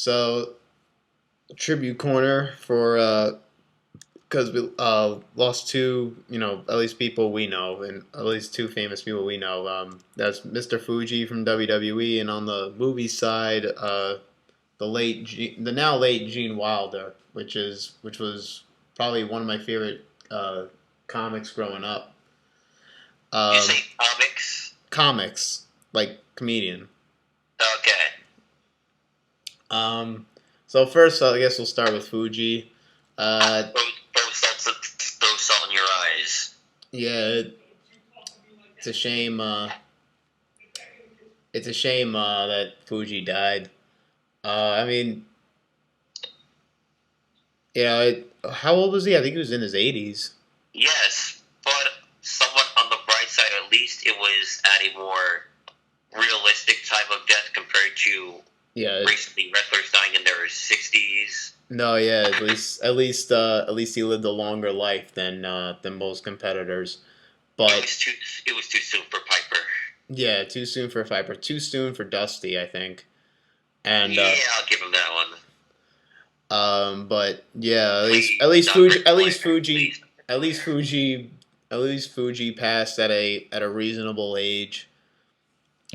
So tribute corner for because we lost two, at least people we know, and at least two famous people we know. That's Mr. Fuji from WWE, and on the movie side, the now late Gene Wilder, which was probably one of my favorite comics growing up. You say comics? Comics, like comedian. Okay. So first, I guess we'll start with Fuji. Throw salt in your eyes. Yeah, it's a shame. It's a shame that Fuji died. I mean, how old was he? I think he was in his 80s. Yes, but somewhat on the bright side, at least it was at a more realistic type of death compared to recently wrestlers dying in their 60s. No, yeah, at least he lived a longer life than most competitors. But it was too soon for Piper. Yeah, too soon for Piper. Too soon for Dusty, I think. And yeah, I'll give him that one. But yeah, at least Fuji passed at a reasonable age.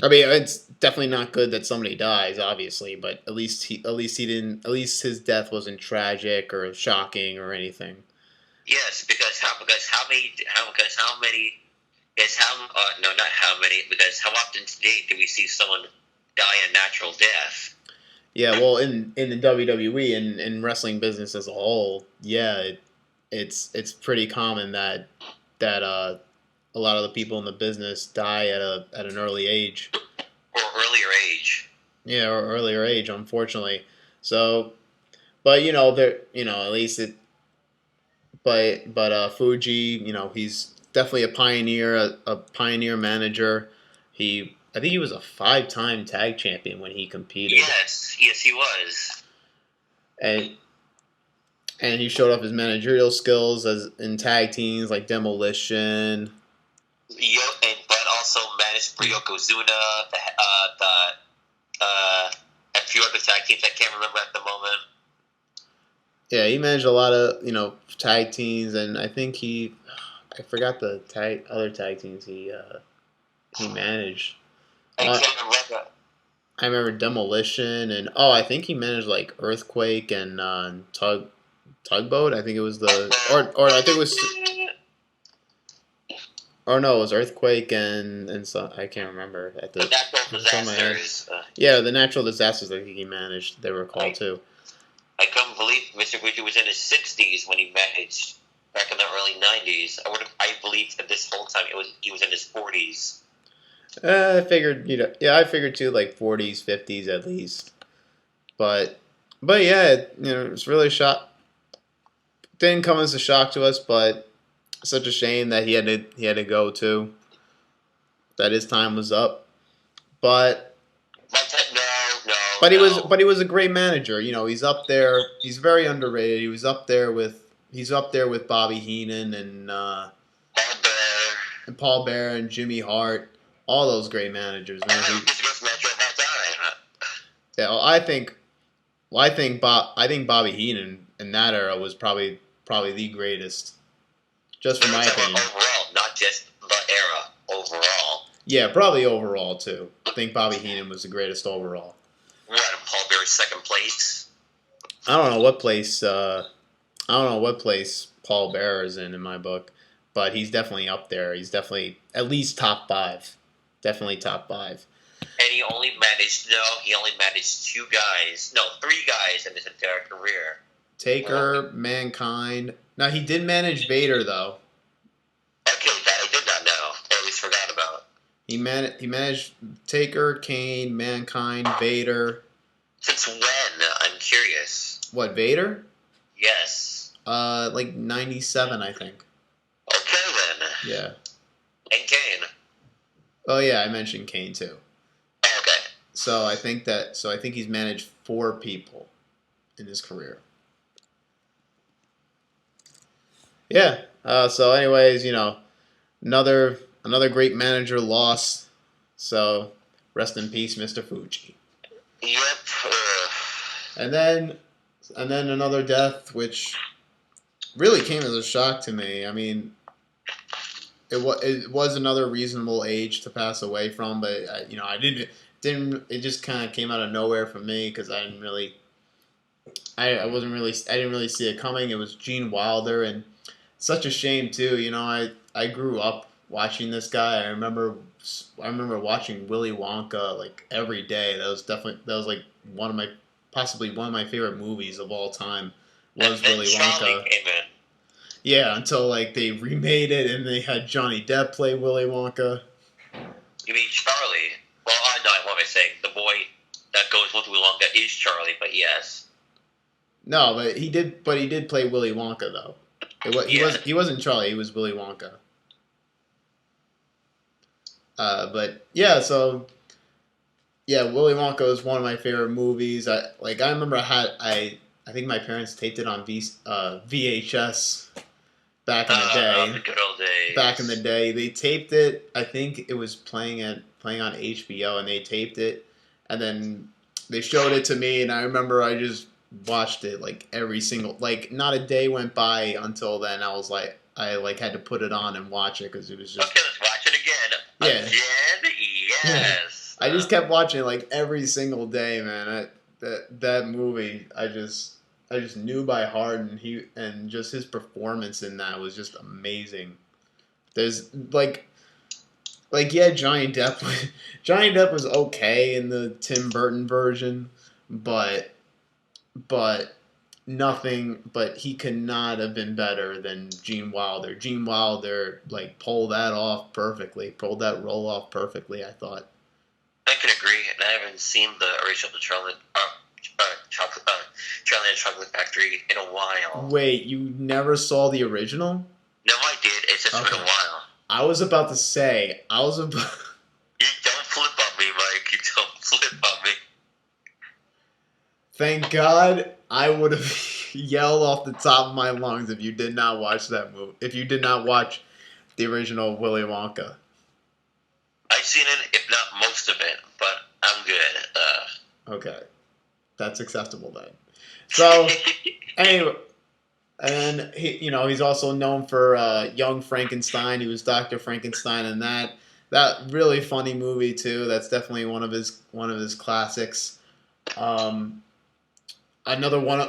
I mean, it's definitely not good that somebody dies, obviously, but at least he didn't. At least his death wasn't tragic or shocking or anything. Yes, because how often today do we see someone die a natural death? Yeah, well, in the WWE and in wrestling business as a whole, yeah, it's pretty common that a lot of the people in the business die at an early age. Or earlier age. Yeah, or earlier age, unfortunately. So, but at least it. But Fuji, he's definitely a pioneer, a pioneer manager. I think he was a 5-time tag champion when he competed. Yes, he was. And he showed off his managerial skills as in tag teams like Demolition. But also managed for Yokozuna, a few other tag teams I can't remember at the moment. Yeah, he managed a lot of tag teams, and I think I forgot the other tag teams he managed. I can't remember. I remember Demolition, and I think he managed like Earthquake and Tugboat. I think it was or I think it was. Or no, it was Earthquake and so I can't remember at the natural disasters. Yeah, the natural disasters I think he managed. They were called too. I couldn't believe Mr. Fuji was in his 60s when he managed back in the early 90s. I believed that this whole time he was in his 40s. I figured, I figured too, like 40s, 50s at least. But yeah, it's really didn't come as a shock to us, but such a shame that he had to go too. That his time was up. But he was a great manager. He's up there. He's very underrated. He was up there with Bobby Heenan and Paul Bearer and Jimmy Hart. All those great managers, man. Yeah, well, I think Bobby Heenan in that era was probably the greatest. Just for my opinion. Overall, not just the era. Overall. Yeah, probably overall too. I think Bobby Heenan was the greatest overall. What? Paul Bearer's second place. I don't know what place. Paul Bearer is in my book, but he's definitely up there. He's definitely at least top 5. Definitely top 5. And he only managed 3 guys in his entire career. Taker, Mankind. Now he did manage Vader though. Okay, that I did not know. Or at least forgot about. He managed Taker, Kane, Mankind, Vader. Since when? I'm curious. What, Vader? Yes. Like 97, I think. Okay then. Yeah. And Kane. Oh yeah, I mentioned Kane too. Okay. So I think he's managed 4 people in his career. Yeah. So anyways, another great manager lost. So rest in peace, Mr. Fuji. Yep. And then another death, which really came as a shock to me. I mean, it was another reasonable age to pass away from, but I didn't it just kind of came out of nowhere for me because I wasn't really I didn't really see it coming. It was Gene Wilder, and such a shame too. I grew up watching this guy. I remember watching Willy Wonka like every day. That was like possibly one of my favorite movies of all time was then Willy Charlie Wonka. came in. Yeah, until like they remade it and they had Johnny Depp play Willy Wonka. You mean Charlie? Well, I know what am I saying. The boy that goes with Willy Wonka is Charlie, but yes. No, but he did. But he did play Willy Wonka though. He wasn't Charlie. He was Willy Wonka. But yeah, so yeah, Willy Wonka is one of my favorite movies. I remember I think my parents taped it on VHS back in the day. The good old days. Back in the day, they taped it. I think it was playing on HBO, and they taped it, and then they showed it to me, and I remember I just watched it like every single not a day went by until then. I had to put it on and watch it because it was just okay. Let's watch it again. Yeah. Again, yes. I just kept watching it like every single day, man. That movie, I just knew by heart, and just his performance in that was just amazing. There's yeah, Johnny Depp. Johnny Depp was okay in the Tim Burton version, but nothing. But he could not have been better than Gene Wilder. Gene Wilder pulled that off perfectly. Pulled that role off perfectly. I thought. I can agree, and I haven't seen the original Charlie and the Chocolate Factory in a while. Wait, you never saw the original? No, I did. It's just been a while. I was about to say, You don't flip on me, Mike. You don't flip on me. Thank God I would have yelled off the top of my lungs if you did not watch that movie. If you did not watch the original Willy Wonka. I've seen it, if not most of it, but I'm good. Okay. That's acceptable then. So, anyway, and he's also known for Young Frankenstein. He was Dr. Frankenstein in that really funny movie too. That's definitely one of his classics. Another one.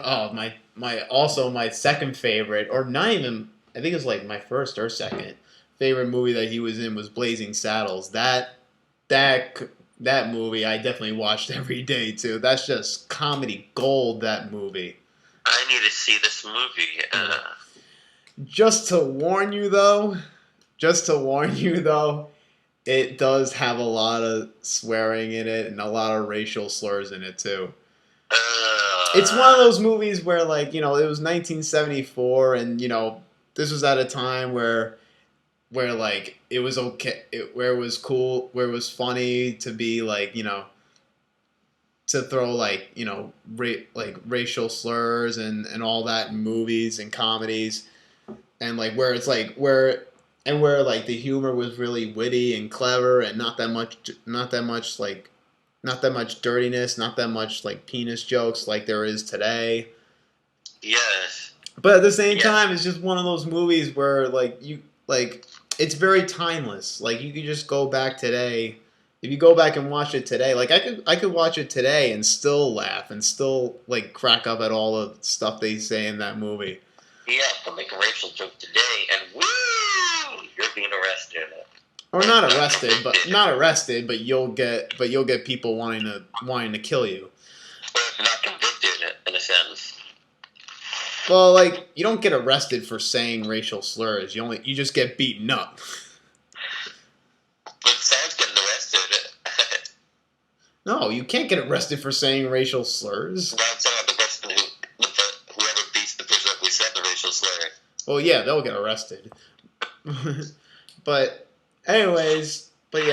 My second favorite, or not even. I think it was like my first or second favorite movie that he was in was Blazing Saddles. That movie I definitely watched every day too. That's just comedy gold. That movie. I need to see this movie. Just to warn you though, it does have a lot of swearing in it and a lot of racial slurs in it too. It's one of those movies where it was 1974, and this was at a time where it was okay, where it was cool, where it was funny to be to throw racial slurs and all that in movies and comedies, and where it's where the humor was really witty and clever and not that much dirtiness, not that much penis jokes like there is today. Yes. But at the same time, it's just one of those movies where it's very timeless. You could just go back today. If you go back and watch it today, I could watch it today and still laugh and still crack up at all the stuff they say in that movie. Yeah, to make a racial joke today, and woo, you're being arrested. Or not arrested, but you'll get people wanting to kill you. Or if not convicted, in a sense. Well, you don't get arrested for saying racial slurs. You just get beaten up. But someone's getting arrested. No, you can't get arrested for saying racial slurs. Well, I'm saying the person whoever beats the person that we said the racial slur. Well, yeah, they'll get arrested. But anyways, but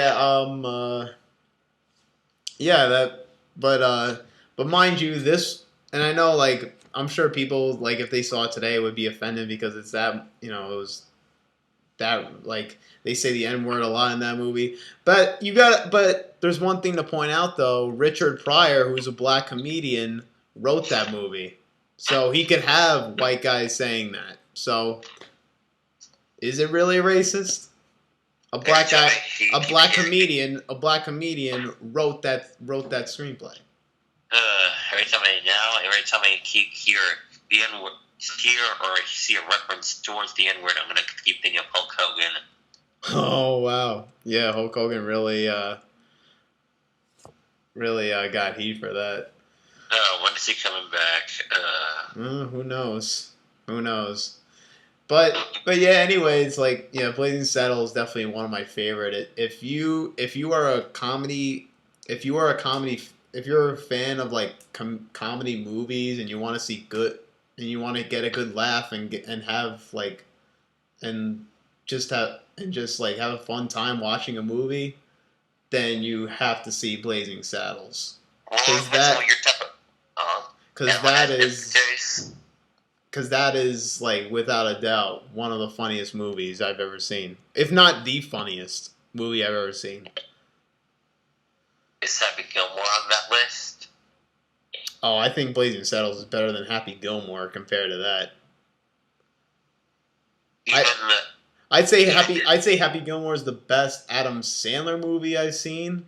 mind you, this, and I know I'm sure people if they saw it today would be offended because it's that it was that they say the N-word a lot in that movie. But there's one thing to point out though. Richard Pryor, who's a black comedian, wrote that movie, so he could have white guys saying that. So, is it really racist? A black guy, a black comedian wrote that screenplay. Every time I hear the N word, or see a reference towards the N word, I'm gonna keep thinking of Hulk Hogan. Oh wow, yeah, Hulk Hogan really got heat for that. When is he coming back? Who knows? Who knows? But yeah. Anyways, like Blazing Saddles is definitely one of my favorite. If you are a comedy, if you are a comedy, if you're a fan of like comedy movies and you want to see good and you want to get a good laugh and have like and just like have a fun time watching a movie, then you have to see Blazing Saddles. Because that is like without a doubt one of the funniest movies I've ever seen, if not the funniest movie I've ever seen. Is Happy Gilmore on that list? Oh, I think Blazing Saddles is better than Happy Gilmore compared to that. I'd say Happy Gilmore is the best Adam Sandler movie I've seen,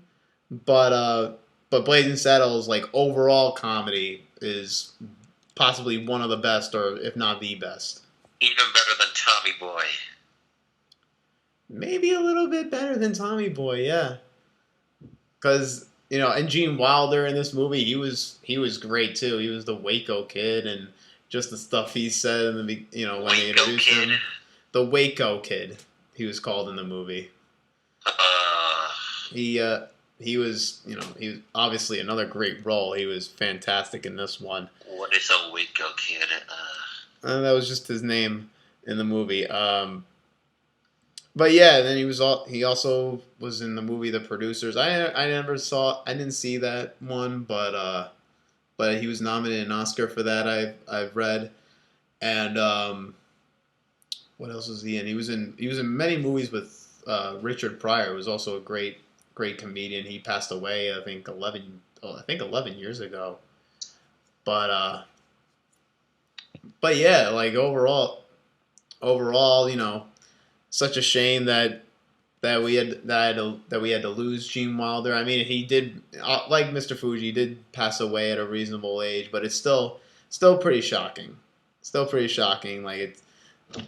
but Blazing Saddles, like overall comedy, is possibly one of the best, or if not the best. Even better than Tommy Boy. Maybe a little bit better than Tommy Boy, yeah. Because and Gene Wilder in this movie, he was great too. He was the Waco Kid, and just the stuff he said in the when they introduced him. The Waco Kid, he was called in the movie. He was he was obviously another great role. He was fantastic in this one. What is a Waco Kid? That was just his name in the movie. But yeah, then he also was in the movie The Producers. I didn't see that one, but he was nominated an Oscar for that. I've read, and what else was he in? He was in many movies with Richard Pryor, who was also a great comedian. He passed away, I think 11 years ago. But yeah, like overall, such a shame that we had to lose Gene Wilder. I mean, he did, like Mr. Fuji, did pass away at a reasonable age, but it's still pretty shocking. Still pretty shocking. Like, it's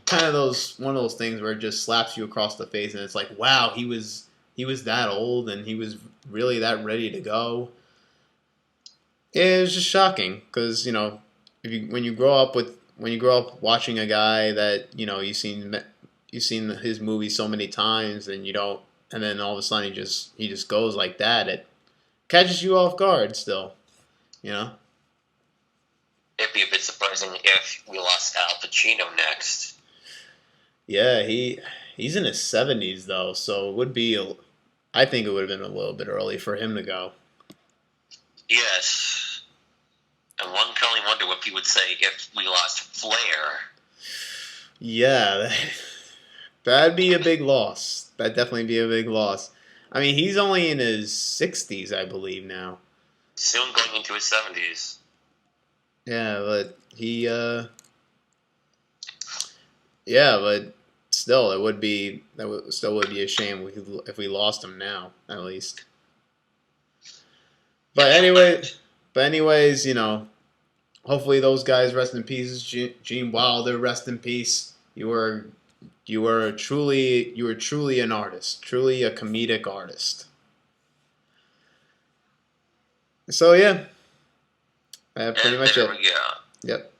kind of one of those things where it just slaps you across the face, and it's like, wow, he was that old, and he was really that ready to go. It was just shocking because when you grow up watching a guy that you've seen his movie so many times, and and then all of a sudden he just goes like that. It catches you off guard still, It'd be a bit surprising if we lost Al Pacino next. Yeah, he's in his 70s though, so it would be I think it would have been a little bit early for him to go. Yes. And one can only wonder what he would say if we lost Flair. Yeah, that'd be a big loss. That'd definitely be a big loss. I mean, he's only in his 60s, I believe, now. Soon going into his 70s. Yeah, but yeah, but still, that would be a shame if we lost him now, at least. But anyways, hopefully those guys rest in peace. Gene Wilder, rest in peace. You were truly an artist, truly a comedic artist. So yeah, pretty much it. There we go. Yep.